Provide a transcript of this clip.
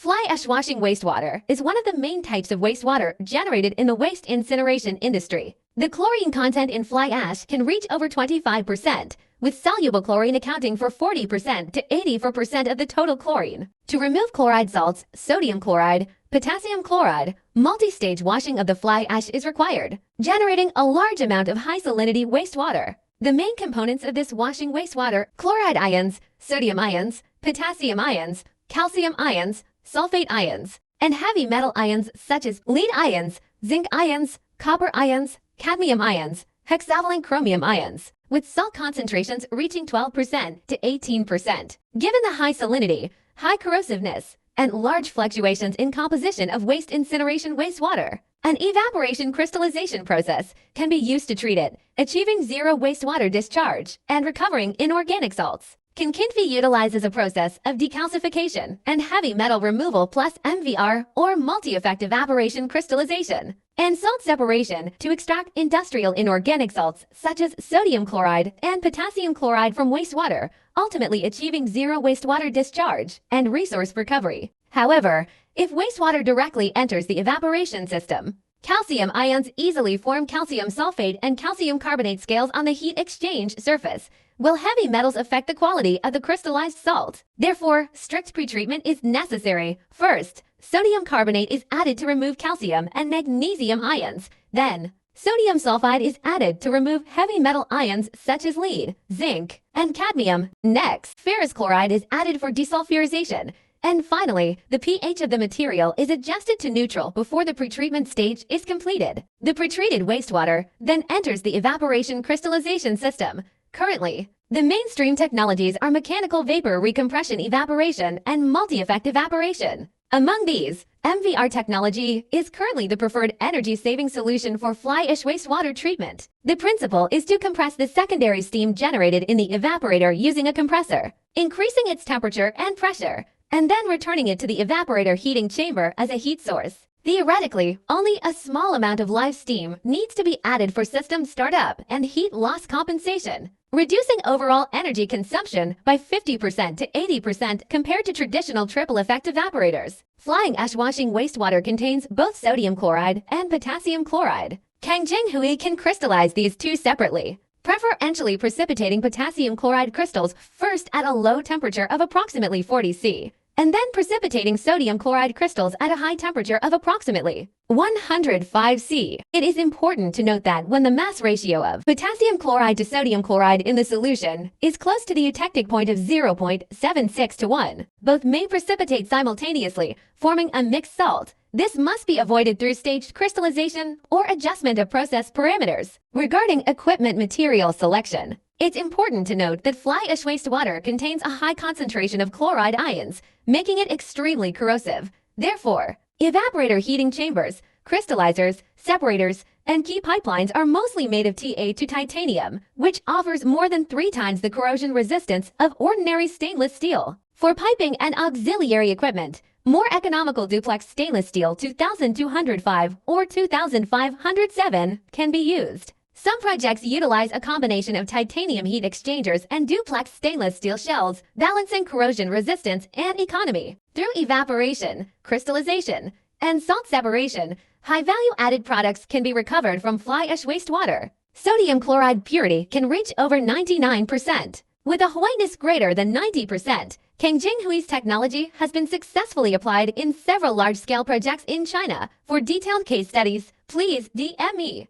Fly ash washing wastewater is one of the main types of wastewater generated in the waste incineration industry. The chlorine content in fly ash can reach over 25%, with soluble chlorine accounting for 40% to 84% of the total chlorine. To remove chloride salts, sodium chloride, potassium chloride, multi-stage washing of the fly ash is required, generating a large amount of high salinity wastewater. The main components of this washing wastewater: chloride ions, sodium ions, potassium ions, calcium ions, sulfate ions, and heavy metal ions such as lead ions, zinc ions, copper ions, cadmium ions, hexavalent chromium ions, with salt concentrations reaching 12% to 18%. Given the high salinity, high corrosiveness, and large fluctuations in composition of waste incineration wastewater, an evaporation crystallization process can be used to treat it, achieving zero wastewater discharge and recovering inorganic salts. Can utilized as a process of decalcification and heavy metal removal plus MVR or multi-effect evaporation crystallization and salt separation to extract industrial inorganic salts such as sodium chloride and potassium chloride from wastewater, ultimately achieving zero wastewater discharge and resource recovery. However, if wastewater directly enters the evaporation system, calcium ions easily form calcium sulfate and calcium carbonate scales on the heat exchange surface, while heavy metals affect the quality of the crystallized salt. Therefore, strict pretreatment is necessary. First, sodium carbonate is added to remove calcium and magnesium ions. Then, sodium sulfide is added to remove heavy metal ions such as lead, zinc, and cadmium. Next, ferrous chloride is added for desulfurization. And finally, the pH of the material is adjusted to neutral before the pretreatment stage is completed. The pretreated wastewater then enters the evaporation crystallization system. Currently, the mainstream technologies are mechanical vapor recompression evaporation and multi-effect evaporation. Among these, MVR technology is currently the preferred energy-saving solution for fly ash wastewater treatment. The principle is to compress the secondary steam generated in the evaporator using a compressor, increasing its temperature and pressure, and then returning it to the evaporator heating chamber as a heat source. Theoretically, only a small amount of live steam needs to be added for system startup and heat loss compensation, reducing overall energy consumption by 50% to 80% compared to traditional triple effect evaporators. Flying ash washing wastewater contains both sodium chloride and potassium chloride. Hui can crystallize these two separately, preferentially precipitating potassium chloride crystals first at a low temperature of approximately 40 C, and then precipitating sodium chloride crystals at a high temperature of approximately 105 C. It is important to note that when the mass ratio of potassium chloride to sodium chloride in the solution is close to the eutectic point of 0.76 to 1, both may precipitate simultaneously, forming a mixed salt. This must be avoided through staged crystallization or adjustment of process parameters. Regarding equipment material selection, it's important to note that fly ash wastewater contains a high concentration of chloride ions, making it extremely corrosive. Therefore, evaporator heating chambers, crystallizers, separators, and key pipelines are mostly made of Ta to titanium, which offers more than 3 times the corrosion resistance of ordinary stainless steel. For piping and auxiliary equipment, more economical duplex stainless steel 2205 or 2507 can be used. Some projects utilize a combination of titanium heat exchangers and duplex stainless steel shells, balancing corrosion resistance and economy. Through evaporation, crystallization, and salt separation, high-value added products can be recovered from fly ash wastewater. Sodium chloride purity can reach over 99%. With a whiteness greater than 90%, Hui's technology has been successfully applied in several large-scale projects in China. For detailed case studies, please DM me.